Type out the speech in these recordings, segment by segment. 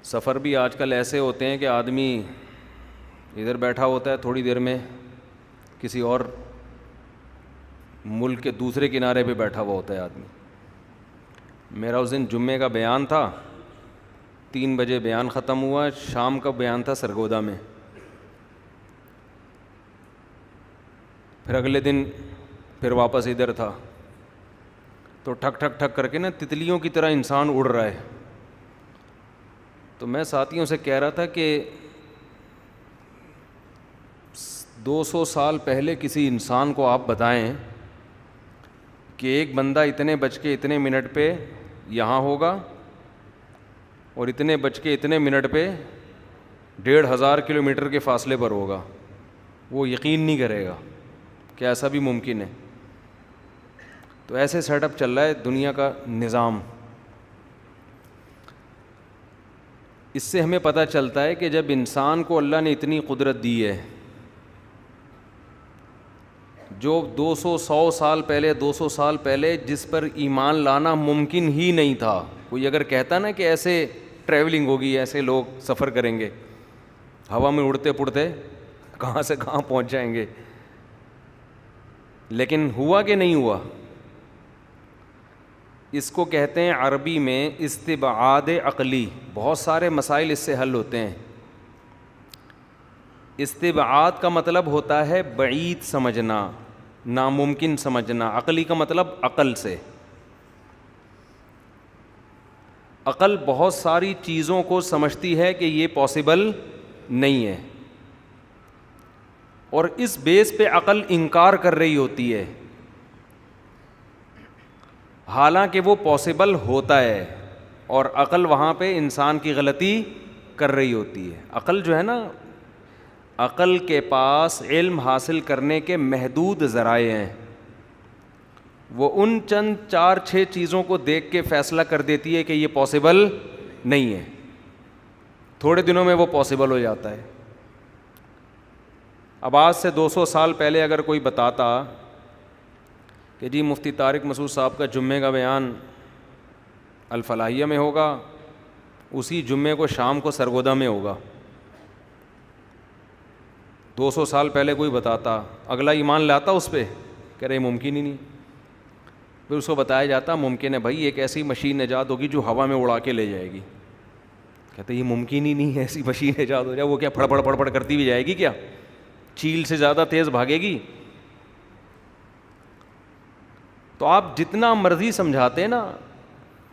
سفر بھی آج کل ایسے ہوتے ہیں کہ آدمی ادھر بیٹھا ہوتا ہے، تھوڑی دیر میں کسی اور ملک کے دوسرے کنارے پہ بیٹھا ہوا ہوتا ہے آدمی۔ میرا اس دن جمعے کا بیان تھا، 3 بجے بیان ختم ہوا، شام کا بیان تھا سرگودا میں۔ پھر اگلے دن پھر واپس ادھر تھا، تو ٹھک ٹھک ٹھک کر کے نا تتلیوں کی طرح انسان اڑ رہا ہے۔ تو میں ساتھیوں سے کہہ رہا تھا کہ 200 سال پہلے کسی انسان کو آپ بتائیں کہ ایک بندہ اتنے بج کے اتنے منٹ پہ یہاں ہوگا اور اتنے بج کے اتنے منٹ پہ 1500 کلومیٹر کے فاصلے پر ہوگا، وہ یقین نہیں کرے گا کہ ایسا بھی ممکن ہے۔ تو ایسے سیٹ اپ چل رہا ہے دنیا کا نظام۔ اس سے ہمیں پتہ چلتا ہے کہ جب انسان کو اللہ نے اتنی قدرت دی ہے، جو 200 سال پہلے جس پر ایمان لانا ممکن ہی نہیں تھا۔ کوئی اگر کہتا نا کہ ایسے ٹریولنگ ہوگی، ایسے لوگ سفر کریں گے، ہوا میں اڑتے پڑتے کہاں سے کہاں پہنچ جائیں گے، لیکن ہوا کہ نہیں ہوا؟ اس کو کہتے ہیں عربی میں استبعاد عقلی۔ بہت سارے مسائل اس سے حل ہوتے ہیں۔ استبعاد کا مطلب ہوتا ہے بعید سمجھنا، ناممکن سمجھنا۔ عقلی کا مطلب عقل سے۔ عقل بہت ساری چیزوں کو سمجھتی ہے کہ یہ پاسبل نہیں ہے، اور اس بیس پہ عقل انکار کر رہی ہوتی ہے، حالانکہ وہ پاسبل ہوتا ہے، اور عقل وہاں پہ انسان کی غلطی کر رہی ہوتی ہے۔ عقل جو ہے نا، عقل کے پاس علم حاصل کرنے کے محدود ذرائع ہیں۔ وہ ان چند 4-6 چیزوں کو دیکھ کے فیصلہ کر دیتی ہے کہ یہ پاسبل نہیں ہے، تھوڑے دنوں میں وہ پاسبل ہو جاتا ہے۔ اب آج سے 200 سال پہلے اگر کوئی بتاتا کہ جی مفتی طارق مسعود صاحب کا جمعے کا بیان الفلاحیہ میں ہوگا، اسی جمعے کو شام کو سرگودا میں ہوگا، 200 سال پہلے کوئی بتاتا، اگلا ایمان لاتا اس پہ، کہہ رہے ممکن ہی نہیں۔ پھر اس کو بتایا جاتا ممکن ہے بھائی، ایک ایسی مشین ایجاد ہوگی جو ہوا میں اڑا کے لے جائے گی۔ کہتے یہ ممکن ہی نہیں ہے ایسی مشین ایجاد ہو جائے، وہ کیا پھڑ پھڑ پھڑ پھڑ کرتی بھی جائے گی، کیا چیل سے زیادہ تیز بھاگے گی؟ تو آپ جتنا مرضی سمجھاتے ہیں نا،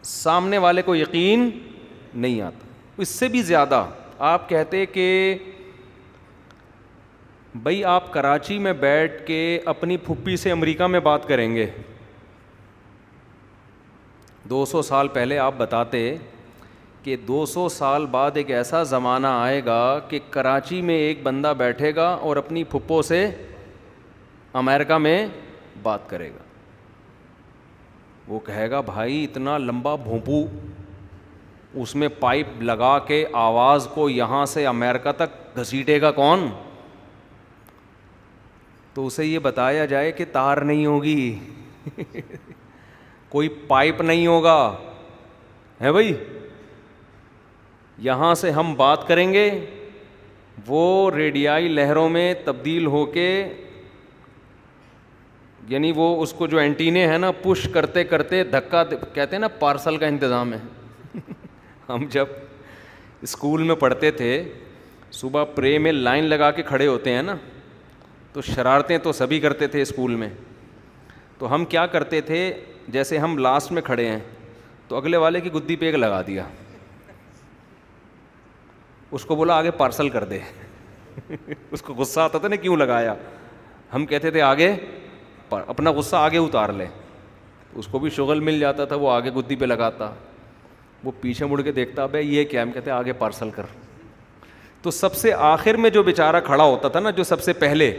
سامنے والے کو یقین نہیں آتا۔ اس سے بھی زیادہ آپ کہتے کہ بھائی آپ کراچی میں بیٹھ کے اپنی پھپھی سے امریکہ میں بات کریں گے، 200 سال پہلے آپ بتاتے کہ 200 سال بعد ایک ایسا زمانہ آئے گا کہ کراچی میں ایک بندہ بیٹھے گا اور اپنی پھپھو سے امریکہ میں بات کرے گا۔ وہ کہے گا بھائی اتنا لمبا بھونپو، اس میں پائپ لگا کے آواز کو یہاں سے امریکہ تک گھسیٹے گا کون؟ تو اسے یہ بتایا جائے کہ تار نہیں ہوگی، کوئی پائپ نہیں ہوگا، ہے بھائی، یہاں سے ہم بات کریں گے، وہ ریڈیائی لہروں میں تبدیل ہو کے، یعنی وہ اس کو جو اینٹینے ہیں نا پش کرتے کرتے دھکا، کہتے ہیں نا پارسل کا انتظام ہے۔ ہم جب اسکول میں پڑھتے تھے، صبح پرے میں لائن لگا کے کھڑے ہوتے ہیں نا، تو شرارتیں تو سبھی کرتے تھے اسکول میں۔ تو ہم کیا کرتے تھے، جیسے ہم لاسٹ میں کھڑے ہیں تو اگلے والے کی گدی پہ ایک لگا دیا، اس کو بولا آگے پارسل کر دے۔ اس کو غصہ آتا تھا نا کیوں لگایا، ہم کہتے تھے آگے، اپنا غصہ آگے اتار لے، اس کو بھی شغل مل جاتا تھا، وہ آگے گدی پہ لگاتا، وہ پیچھے مڑ کے دیکھتا بھائی یہ کیا، ہم کہتے ہیں آگے پارسل کر۔ تو سب سے آخر میں جو بیچارہ کھڑا ہوتا تھا نا، جو سب سے پہلے،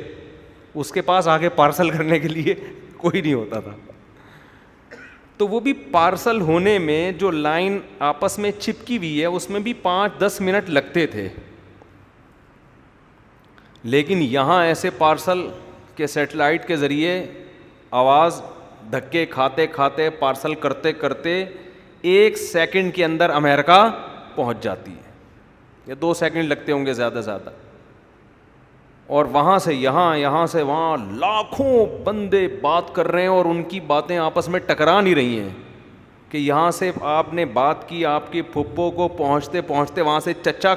اس کے پاس آگے پارسل کرنے کے لیے کوئی نہیں ہوتا تھا۔ تو وہ بھی پارسل ہونے میں جو لائن آپس میں چپکی ہوئی ہے اس میں بھی 5-10 منٹ لگتے تھے، لیکن یہاں ایسے پارسل کے سیٹلائٹ کے ذریعے آواز دھکے کھاتے کھاتے پارسل کرتے کرتے 1 سیکنڈ کے اندر امریکہ پہنچ جاتی ہے۔ یا 2 سیکنڈ لگتے ہوں گے زیادہ سے زیادہ. اور وہاں سے یہاں، یہاں سے وہاں لاکھوں بندے بات کر رہے ہیں اور ان کی باتیں آپس میں ٹکرا نہیں رہی ہیں کہ یہاں سے آپ نے بات کی، آپ کی پھپھو کو پہنچتے پہنچتے وہاں سے چچا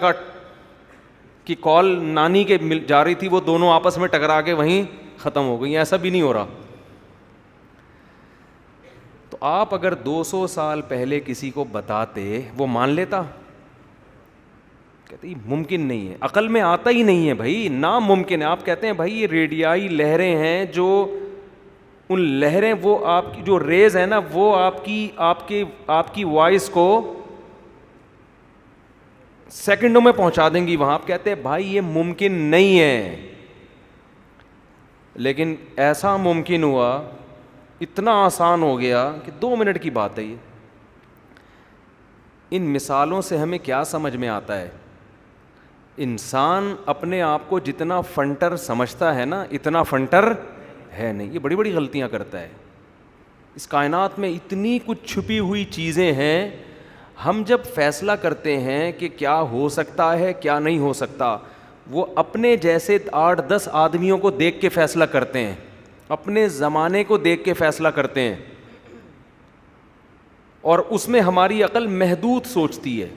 کی کال نانی کے جا رہی تھی، وہ دونوں آپس میں ٹکرا کے وہیں ختم ہو گئی. ایسا بھی نہیں ہو رہا. تو آپ اگر 200 سال پہلے کسی کو بتاتے وہ مان لیتا؟ کہتے ممکن نہیں ہے، عقل میں آتا ہی نہیں ہے بھائی، ناممکن ہے. آپ کہتے ہیں بھائی یہ ریڈیائی لہریں ہیں، جو ان لہریں وہ آپ کی جو ریز ہے نا وہ آپ کی وائس کو سیکنڈوں میں پہنچا دیں گی وہاں. آپ کہتے ہیں بھائی یہ ممکن نہیں ہے. لیکن ایسا ممکن ہوا، اتنا آسان ہو گیا کہ 2 منٹ کی بات ہے یہ. ان مثالوں سے ہمیں کیا سمجھ میں آتا ہے؟ انسان اپنے آپ کو جتنا فنٹر سمجھتا ہے نا اتنا فنٹر ہے نہیں. یہ بڑی بڑی غلطیاں کرتا ہے. اس کائنات میں اتنی کچھ چھپی ہوئی چیزیں ہیں. ہم جب فیصلہ کرتے ہیں کہ کیا ہو سکتا ہے کیا نہیں ہو سکتا، وہ اپنے جیسے 8-10 آدمیوں کو دیکھ کے فیصلہ کرتے ہیں، اپنے زمانے کو دیکھ کے فیصلہ کرتے ہیں، اور اس میں ہماری عقل محدود سوچتی ہے.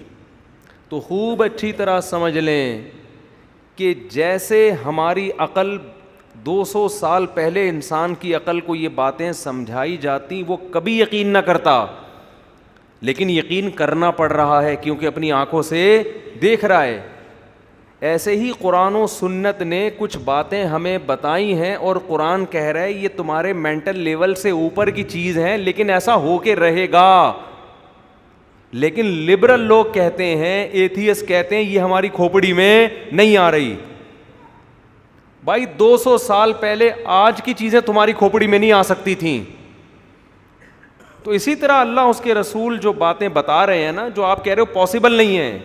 تو خوب اچھی طرح سمجھ لیں کہ جیسے ہماری عقل 200 سال پہلے انسان کی عقل کو یہ باتیں سمجھائی جاتی وہ کبھی یقین نہ کرتا، لیکن یقین کرنا پڑ رہا ہے کیونکہ اپنی آنکھوں سے دیکھ رہا ہے. ایسے ہی قرآن و سنت نے کچھ باتیں ہمیں بتائی ہیں اور قرآن کہہ رہا ہے یہ تمہارے مینٹل لیول سے اوپر کی چیز ہے، لیکن ایسا ہو کے رہے گا. لیکن لبرل لوگ کہتے ہیں، ایتھیسٹ کہتے ہیں یہ ہماری کھوپڑی میں نہیں آ رہی. بھائی 200 سال پہلے آج کی چیزیں تمہاری کھوپڑی میں نہیں آ سکتی تھیں. تو اسی طرح اللہ اس کے رسول جو باتیں بتا رہے ہیں نا، جو آپ کہہ رہے ہو پاسبل نہیں ہے،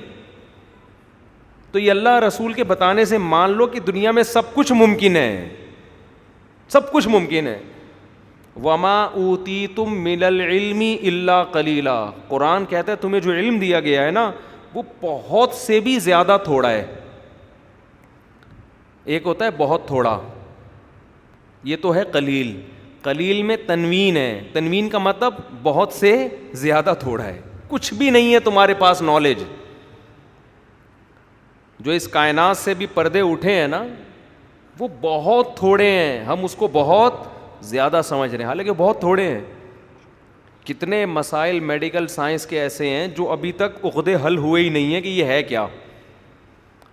تو یہ اللہ رسول کے بتانے سے مان لو کہ دنیا میں سب کچھ ممکن ہے، سب کچھ ممکن ہے. وما اوتیتم من العلم الا قلیلا. قرآن کہتا ہے تمہیں جو علم دیا گیا ہے نا وہ بہت سے بھی زیادہ تھوڑا ہے. ایک ہوتا ہے بہت تھوڑا، یہ تو ہے قلیل. قلیل میں تنوین ہے، تنوین کا مطلب بہت سے زیادہ تھوڑا ہے. کچھ بھی نہیں ہے تمہارے پاس نالج. جو اس کائنات سے بھی پردے اٹھے ہیں نا وہ بہت تھوڑے ہیں، ہم اس کو بہت زیادہ سمجھ رہے ہیں حالانکہ بہت تھوڑے ہیں. کتنے مسائل میڈیکل سائنس کے ایسے ہیں جو ابھی تک عقدے حل ہوئے ہی نہیں ہیں کہ یہ ہے کیا.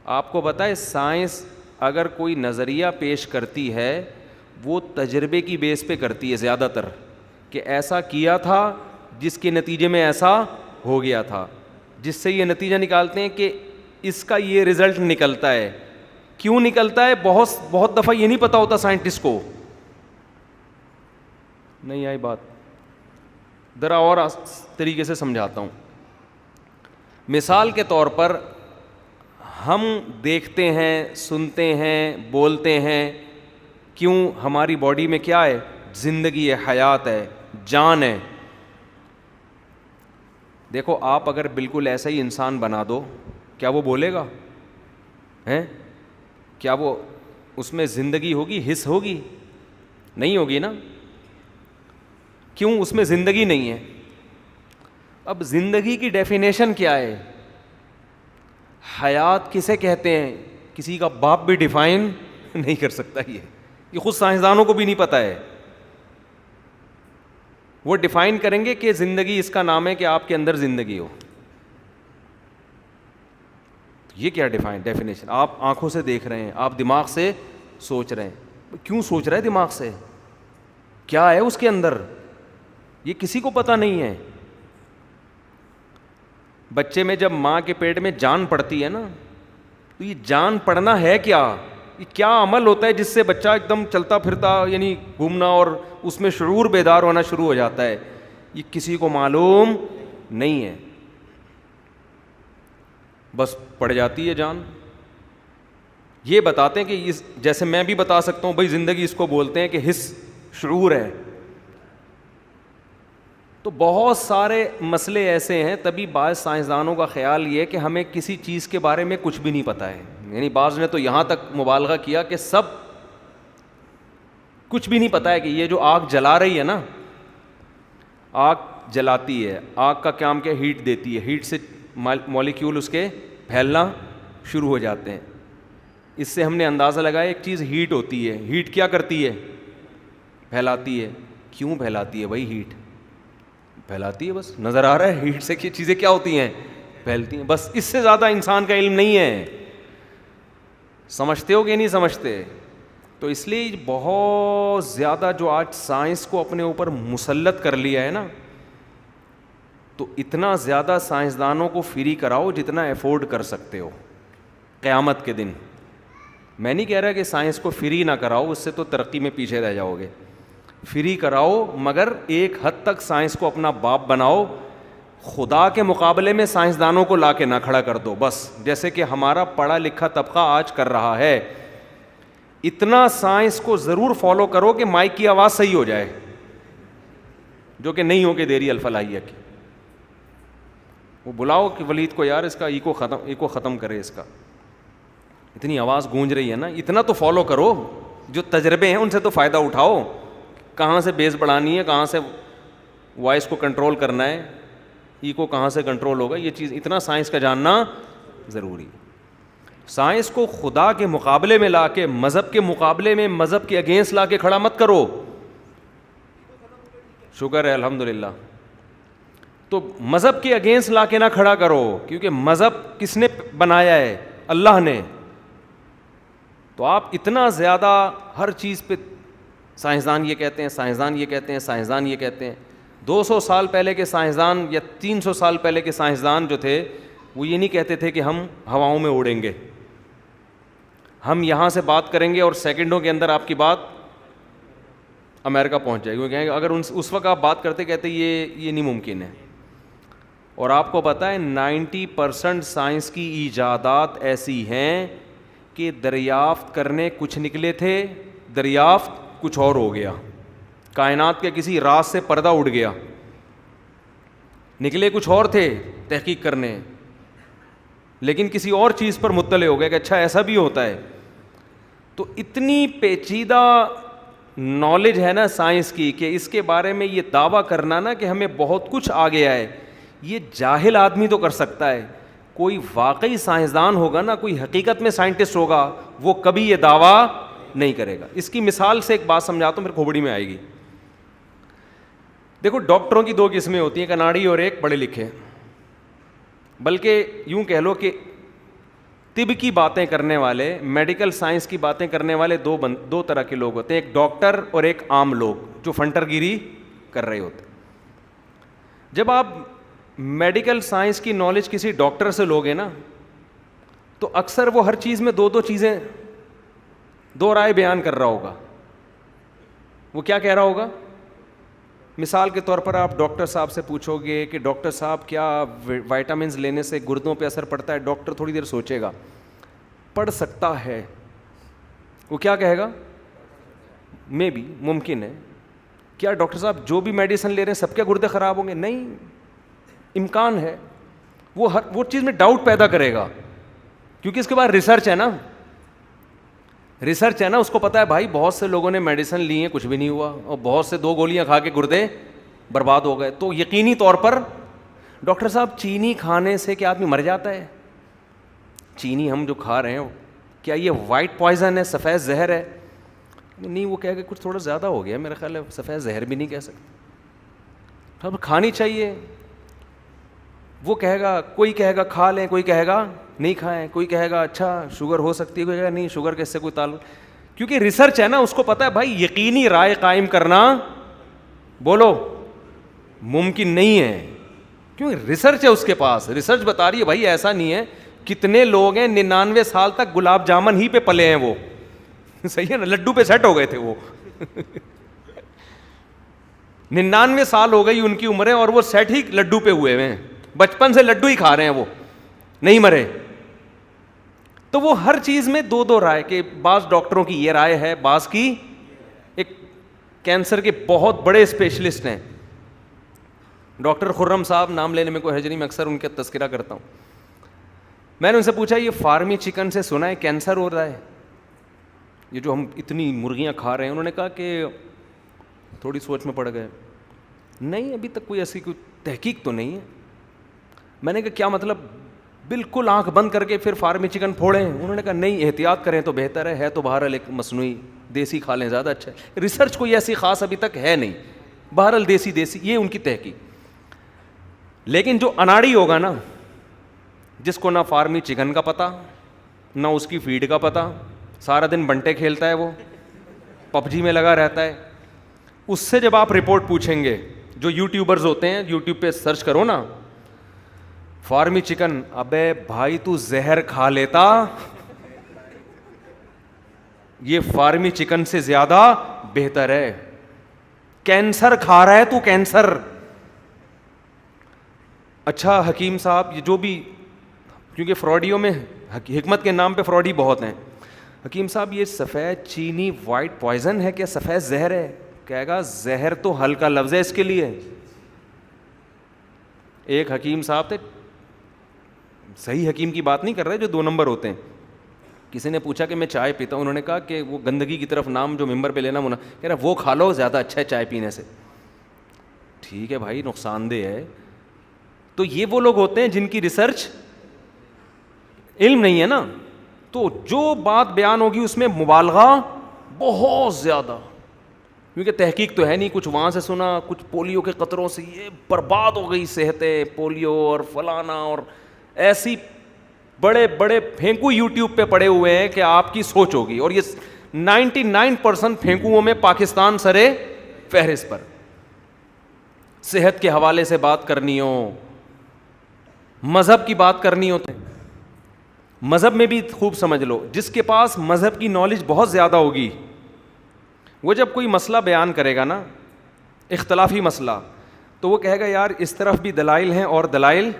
آپ کو بتائے سائنس اگر کوئی نظریہ پیش کرتی ہے وہ تجربے کی بیس پہ کرتی ہے زیادہ تر، کہ ایسا کیا تھا جس کے نتیجے میں ایسا ہو گیا تھا، جس سے یہ نتیجہ نکالتے ہیں کہ اس کا یہ رزلٹ نکلتا ہے. کیوں نکلتا ہے بہت دفعہ یہ نہیں پتا ہوتا سائنٹسٹ کو. نہیں آئی بات؟ ذرا اور طریقے سے سمجھاتا ہوں. مثال کے طور پر ہم دیکھتے ہیں، سنتے ہیں، بولتے ہیں. کیوں؟ ہماری باڈی میں کیا ہے؟ زندگی ہے، حیات ہے، جان ہے. دیکھو آپ اگر بالکل ایسا ہی انسان بنا دو کیا وہ بولے گا؟ کیا وہ اس میں زندگی ہوگی، حس ہوگی؟ نہیں ہوگی نا. کیوں؟ اس میں زندگی نہیں ہے. اب زندگی کی ڈیفینیشن کیا ہے؟ حیات کسے کہتے ہیں؟ کسی کا باپ بھی ڈیفائن نہیں کر سکتا. یہ خود سائنسدانوں کو بھی نہیں پتہ ہے. وہ ڈیفائن کریں گے کہ زندگی اس کا نام ہے کہ آپ کے اندر زندگی ہو. یہ کیا ڈیفینیشن؟ آپ آنکھوں سے دیکھ رہے ہیں، آپ دماغ سے سوچ رہے ہیں. کیوں سوچ رہے ہیں دماغ سے؟ کیا ہے اس کے اندر؟ یہ کسی کو پتہ نہیں ہے. بچے میں جب ماں کے پیٹ میں جان پڑتی ہے نا تو یہ جان پڑنا ہے کیا؟ یہ کیا عمل ہوتا ہے جس سے بچہ ایک دم چلتا پھرتا یعنی گھومنا اور اس میں شعور بیدار ہونا شروع ہو جاتا ہے؟ یہ کسی کو معلوم نہیں ہے. بس پڑ جاتی ہے جان. یہ بتاتے ہیں کہ جیسے میں بھی بتا سکتا ہوں بھائی زندگی اس کو بولتے ہیں کہ حس، شعور ہے. تو بہت سارے مسئلے ایسے ہیں. تبھی بعض سائنسدانوں کا خیال یہ ہے کہ ہمیں کسی چیز کے بارے میں کچھ بھی نہیں پتہ ہے. یعنی بعض نے تو یہاں تک مبالغہ کیا کہ سب کچھ بھی نہیں پتہ ہے کہ یہ جو آگ جلا رہی ہے نا, آگ جلاتی ہے, آگ کا کام کیا, ہیٹ دیتی ہے, ہیٹ سے مالیکیول اس کے پھیلنا شروع ہو جاتے ہیں. اس سے ہم نے اندازہ لگایا ایک چیز ہیٹ ہوتی ہے, ہیٹ کیا کرتی ہے, پھیلاتی ہے. کیوں پھیلاتی ہے بھائی, ہیٹ پھیلاتی ہے, بس نظر آ رہا ہے ہیٹ سے چیزیں کیا ہوتی ہیں, پھیلتی ہیں, بس. اس سے زیادہ انسان کا علم نہیں ہے. سمجھتے ہو کہ نہیں سمجھتے؟ تو اس لیے بہت زیادہ جو آج سائنس کو اپنے اوپر مسلط کر لیا ہے نا, تو اتنا زیادہ سائنسدانوں کو فری کراؤ جتنا افورڈ کر سکتے ہو قیامت کے دن. میں نہیں کہہ رہا کہ سائنس کو فری نہ کراؤ, اس سے تو ترقی میں پیچھے رہ جاؤ گے. فری کراؤ, مگر ایک حد تک سائنس کو اپنا باپ بناؤ. خدا کے مقابلے میں سائنسدانوں کو لا کے نہ کھڑا کر دو بس, جیسے کہ ہمارا پڑھا لکھا طبقہ آج کر رہا ہے. اتنا سائنس کو ضرور فالو کرو کہ مائک کی آواز صحیح ہو جائے, جو کہ نہیں ہو کے دے رہی الفلاحیہ کی. وہ بلاؤ کہ ولید کو, یار اس کا ایکو ختم کرے, اس کا اتنی آواز گونج رہی ہے نا. اتنا تو فالو کرو, جو تجربے ہیں ان سے تو فائدہ اٹھاؤ. کہاں سے بیس بڑھانی ہے, کہاں سے وائس کو کنٹرول کرنا ہے, ایکو کہاں سے کنٹرول ہوگا, یہ چیز اتنا سائنس کا جاننا ضروری ہے. سائنس کو خدا کے مقابلے میں لا کے, مذہب کے مقابلے میں, مذہب کے اگینسٹ لا کے کھڑا مت کرو. شکر ہے الحمدللہ. تو مذہب کے اگینسٹ لا کے نہ کھڑا کرو, کیونکہ مذہب کس نے بنایا ہے, اللہ نے. تو آپ اتنا زیادہ ہر چیز پہ سائنسدان یہ کہتے ہیں, سائنسدان یہ کہتے ہیں, سائنسدان یہ کہتے ہیں. 200 سال پہلے کے سائنسدان یا 300 سال پہلے کے سائنسدان جو تھے, وہ یہ نہیں کہتے تھے کہ ہم ہواؤں میں اڑیں گے, ہم یہاں سے بات کریں گے اور سیکنڈوں کے اندر آپ کی بات امریکہ پہنچ جائے گی. وہ کہیں گے اگر اس وقت آپ بات کرتے کہتے یہ نہیں ممکن ہے. اور آپ کو پتہ ہے 90% سائنس کی ایجادات ایسی ہیں کہ دریافت کرنے کچھ نکلے تھے, دریافت کچھ اور ہو گیا. کائنات کے کسی راز سے پردہ اڑ گیا, نکلے کچھ اور تھے تحقیق کرنے, لیکن کسی اور چیز پر مطلع ہو گئے کہ اچھا ایسا بھی ہوتا ہے. تو اتنی پیچیدہ نالج ہے نا سائنس کی کہ اس کے بارے میں یہ دعویٰ کرنا نا کہ ہمیں بہت کچھ آ گیا ہے, یہ جاہل آدمی تو کر سکتا ہے. کوئی واقعی سائنسدان ہوگا نا, کوئی حقیقت میں سائنٹسٹ ہوگا, وہ کبھی یہ دعویٰ نہیں کرے گا. اس کی مثال سے ایک بات سمجھاتا ہوں, میرے کھوپڑی میں آئے گی. دیکھو ڈاکٹروں کی 2 قسمیں ہوتی ہیں, ایک اناڑی اور ایک پڑھے لکھے. بلکہ یوں کہہ لو کہ طب کی باتیں کرنے والے, میڈیکل سائنس کی باتیں کرنے والے 2 طرح کے لوگ ہوتے ہیں, ایک ڈاکٹر اور ایک عام لوگ جو فنٹر گیری کر رہے ہوتے. جب آپ میڈیکل سائنس کی نالج کسی ڈاکٹر سے لوگے نا, تو اکثر وہ ہر چیز میں 2 چیزیں 2 رائے بیان کر رہا ہوگا. وہ کیا کہہ رہا ہوگا؟ مثال کے طور پر آپ ڈاکٹر صاحب سے پوچھو گے کہ ڈاکٹر صاحب کیا وائٹامنز لینے سے گردوں پہ اثر پڑتا ہے؟ ڈاکٹر تھوڑی دیر سوچے گا, پڑ سکتا ہے. وہ کیا کہے گا؟ میں بھی ممکن ہے. کیا ڈاکٹر صاحب جو بھی میڈیسن لے رہے ہیں سب کے گردے خراب ہوں گے؟ نہیں, امکان ہے. وہ چیز میں ڈاؤٹ پیدا کرے گا, کیونکہ اس کے بعد ریسرچ ہے نا, اس کو پتا ہے بھائی بہت سے لوگوں نے میڈیسن لی ہیں کچھ بھی نہیں ہوا, اور بہت سے 2 گولیاں کھا کے گردے برباد ہو گئے. تو یقینی طور پر ڈاکٹر صاحب چینی کھانے سے کیا آدمی مر جاتا ہے؟ چینی ہم جو کھا رہے ہیں کیا یہ وائٹ پوائزن ہے, سفید زہر ہے؟ نہیں, وہ کہہ کہ کچھ تھوڑا زیادہ ہو گیا, میرا خیال ہے سفید زہر بھی نہیں کہہ سکتے, اب کھانی چاہیے. وہ کہے گا, کوئی کہے گا کھا لیں, کوئی کہے گا نہیں کھائیں, کوئی کہے گا اچھا شوگر ہو سکتی ہے, کوئی کہے گا نہیں شوگر کے اس سے کوئی تعلق. کیونکہ ریسرچ ہے نا, اس کو پتا ہے بھائی یقینی رائے قائم کرنا بولو ممکن نہیں ہے, کیونکہ ریسرچ ہے اس کے پاس. ریسرچ بتا رہی ہے بھائی ایسا نہیں ہے. کتنے لوگ ہیں 99 سال تک گلاب جامن ہی پہ پلے ہیں, وہ صحیح ہے نا, لڈو پہ سیٹ ہو گئے تھے وہ 99 سال ہو گئی ان کی عمریں, اور وہ سیٹ ہی لڈو پہ ہوئے ہیں, بچپن سے لڈو ہی کھا رہے ہیں, وہ نہیں مرے. تو وہ ہر چیز میں 2 رائے, کہ بعض ڈاکٹروں کی یہ رائے ہے, بعض کی. ایک کینسر کے بہت بڑے اسپیشلسٹ ہیں, ڈاکٹر خرم صاحب، نام لینے میں کوئی حرج نہیں، میں اکثر ان کا تذکرہ کرتا ہوں. میں نے ان سے پوچھا یہ فارمی چکن سے سنا ہے کینسر ہو رہا ہے، یہ جو ہم اتنی مرغیاں کھا رہے ہیں؟ انہوں نے کہا کہ تھوڑی سوچ میں پڑ گئے، نہیں ابھی تک کوئی ایسی کوئی تحقیق تو نہیں ہے. میں نے کہا کیا مطلب بالکل آنکھ بند کر کے پھر فارمی چکن پھوڑیں؟ انہوں نے کہا نہیں، احتیاط کریں تو بہتر ہے تو بہرحال ایک مصنوعی، دیسی کھا لیں زیادہ اچھا ہے. ریسرچ کوئی ایسی خاص ابھی تک ہے نہیں، بہرحال دیسی یہ ان کی تحقیق. لیکن جو اناڑی ہوگا نا، جس کو نہ فارمی چکن کا پتہ، نہ اس کی فیڈ کا پتہ، سارا دن بنٹے کھیلتا ہے، وہ پب جی میں لگا رہتا ہے، اس سے جب آپ رپورٹ پوچھیں گے، جو یوٹیوبرز ہوتے ہیں، یوٹیوب پہ سرچ کرو نا فارمی چکن، ابے بھائی تو زہر کھا لیتا، یہ فارمی چکن سے زیادہ بہتر ہے. کینسر کھا رہا ہے تو، کینسر. اچھا حکیم صاحب، یہ جو بھی، کیونکہ فراڈیوں میں حکمت کے نام پہ فراڈی بہت ہیں، حکیم صاحب یہ سفید چینی وائٹ پوائزن ہے کیا سفید زہر ہے؟ کہے گا زہر تو ہلکا لفظ ہے اس کے لیے. ایک حکیم صاحب تھے، صحیح حکیم کی بات نہیں کر رہے جو 2 نمبر ہوتے ہیں، کسی نے پوچھا کہ میں چائے پیتا ہوں، انہوں نے کہا کہ وہ گندگی کی طرف نام جو ممبر پہ لینا منع، کہہ رہا وہ کھا لو زیادہ اچھا ہے چائے پینے سے. ٹھیک ہے بھائی، نقصان دہ ہے. تو یہ وہ لوگ ہوتے ہیں جن کی ریسرچ علم نہیں ہے نا، تو جو بات بیان ہوگی اس میں مبالغہ بہت زیادہ، کیونکہ تحقیق تو ہے نہیں. کچھ وہاں سے سنا، کچھ پولیو کے قطروں سے یہ برباد ہو گئی صحتیں، پولیو اور فلانا، اور ایسی بڑے بڑے پھینکو یوٹیوب پہ پڑے ہوئے ہیں کہ آپ کی سوچ ہوگی. اور یہ 99% پھینکوؤں میں پاکستان سرے فہرست پر. صحت کے حوالے سے بات کرنی ہو، مذہب کی بات کرنی ہو، مذہب میں بھی خوب سمجھ لو، جس کے پاس مذہب کی نالج بہت زیادہ ہوگی، وہ جب کوئی مسئلہ بیان کرے گا نا، اختلافی مسئلہ، تو وہ کہے گا یار اس طرف بھی دلائل ہیں اور دلائل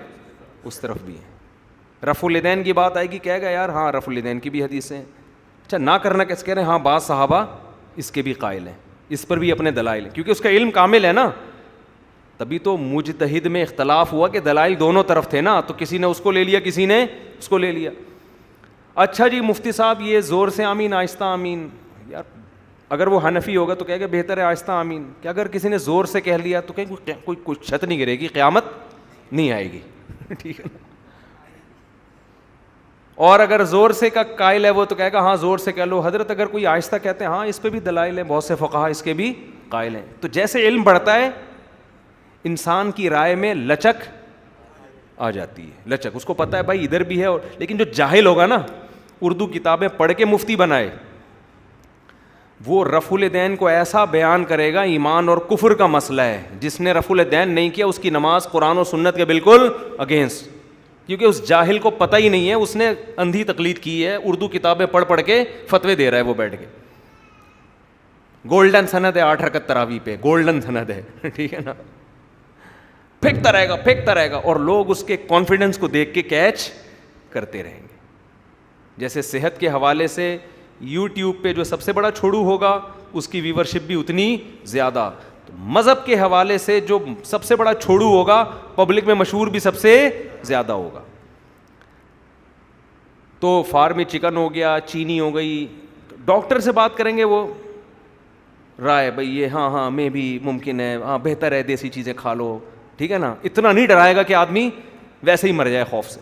اس طرف بھی ہیں. رفع الیدین کی بات آئے گی، کہے گا یار ہاں رفع الیدین کی بھی حدیث ہیں. اچھا نہ کرنا کیسے کہہ رہے ہیں؟ ہاں بعض صحابہ اس کے بھی قائل ہیں، اس پر بھی اپنے دلائل ہیں، کیونکہ اس کا علم کامل ہے نا. تبھی تو مجتہد میں اختلاف ہوا کہ دلائل دونوں طرف تھے نا، تو کسی نے اس کو لے لیا، کسی نے اس کو لے لیا. اچھا جی مفتی صاحب یہ زور سے آمین آہستہ آمین، یار اگر وہ حنفی ہوگا تو کہے گا بہتر ہے آہستہ آمین، کہ اگر کسی نے زور سے کہہ لیا تو کہیں کوئی چھت نہیں گرے گی، قیامت نہیں آئے گی. ٹھیک ہے. اور اگر زور سے کا قائل ہے وہ تو کہے گا ہاں زور سے کہہ لو. حضرت اگر کوئی آہستہ کہتے ہیں ہاں اس پہ بھی دلائل ہیں، بہت سے فقہا اس کے بھی قائل ہیں. تو جیسے علم بڑھتا ہے انسان کی رائے میں لچک آ جاتی ہے، لچک، اس کو پتہ ہے بھائی ادھر بھی ہے. اور لیکن جو جاہل ہوگا نا، اردو کتابیں پڑھ کے مفتی بنائے، وہ رفع الیدین کو ایسا بیان کرے گا ایمان اور کفر کا مسئلہ ہے. جس نے رفع الیدین نہیں کیا اس کی نماز قرآن و سنت کے بالکل اگینسٹ، کیونکہ اس جاہل کو پتہ ہی نہیں ہے، اس نے اندھی تقلید کی ہے، اردو کتابیں پڑھ پڑھ کے فتوے دے رہا ہے وہ بیٹھ کے. گولڈن سند ہے 8 رکعت تراویح پہ، گولڈن سند ہے. ٹھیک ہے نا، پھینکتا رہے گا اور لوگ اس کے کانفیڈنس کو دیکھ کے کیچ کرتے رہیں گے. جیسے صحت کے حوالے سے یوٹیوب پہ جو سب سے بڑا چھوڑو ہوگا اس کی ویورشپ بھی اتنی زیادہ، تو مذہب کے حوالے سے جو سب سے بڑا چھوڑو ہوگا پبلک میں مشہور بھی سب سے زیادہ ہوگا. تو فارمی چکن ہو گیا، چینی ہو گئی، ڈاکٹر سے بات کریں گے وہ رائے بھئی یہ ہاں میں بھی ممکن ہے، ہاں بہتر ہے دیسی چیزیں کھا لو. ٹھیک ہے نا، اتنا نہیں ڈرائے گا کہ آدمی ویسے ہی مر جائے خوف سے.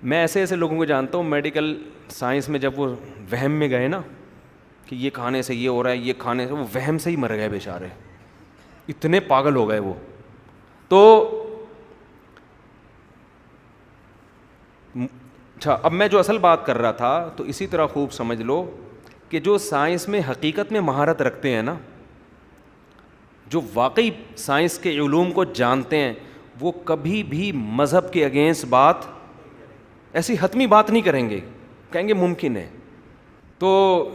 میں ایسے لوگوں کو جانتا ہوں میڈیکل سائنس میں جب وہ وہم میں گئے نا کہ یہ کھانے سے یہ ہو رہا ہے، یہ کھانے سے، وہ وہم سے ہی مر گئے بیچارے، اتنے پاگل ہو گئے وہ. تو اچھا اب میں جو اصل بات کر رہا تھا، تو اسی طرح خوب سمجھ لو کہ جو سائنس میں حقیقت میں مہارت رکھتے ہیں نا، جو واقعی سائنس کے علوم کو جانتے ہیں، وہ کبھی بھی مذہب کے اگینسٹ بات، ایسی حتمی بات نہیں کریں گے، کہیں گے ممکن ہے. تو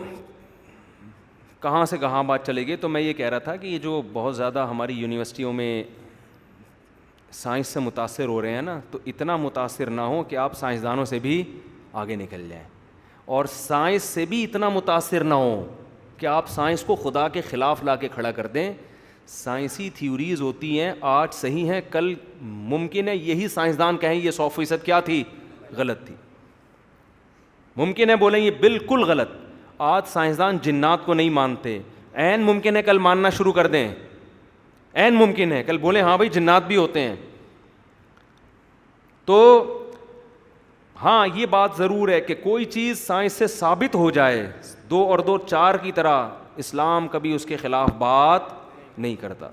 کہاں سے کہاں بات چلے گی. تو میں یہ کہہ رہا تھا کہ یہ جو بہت زیادہ ہماری یونیورسٹیوں میں سائنس سے متاثر ہو رہے ہیں نا، تو اتنا متاثر نہ ہو کہ آپ سائنسدانوں سے بھی آگے نکل جائیں، اور سائنس سے بھی اتنا متاثر نہ ہو کہ آپ سائنس کو خدا کے خلاف لا کے کھڑا کر دیں. سائنسی تھیوریز ہوتی ہیں، آج صحیح ہیں، کل ممکن ہے یہی سائنسدان کہیں یہ 100% کیا تھی، غلط تھی. ممکن ہے بولیں یہ بالکل غلط. آج سائنسدان جنات کو نہیں مانتے، عین ممکن ہے کل ماننا شروع کر دیں. عین ممکن ہے کل بولیں ہاں بھائی جنات بھی ہوتے ہیں. تو ہاں یہ بات ضرور ہے کہ کوئی چیز سائنس سے ثابت ہو جائے 2 اور 2 4 کی طرح، اسلام کبھی اس کے خلاف بات نہیں کرتا.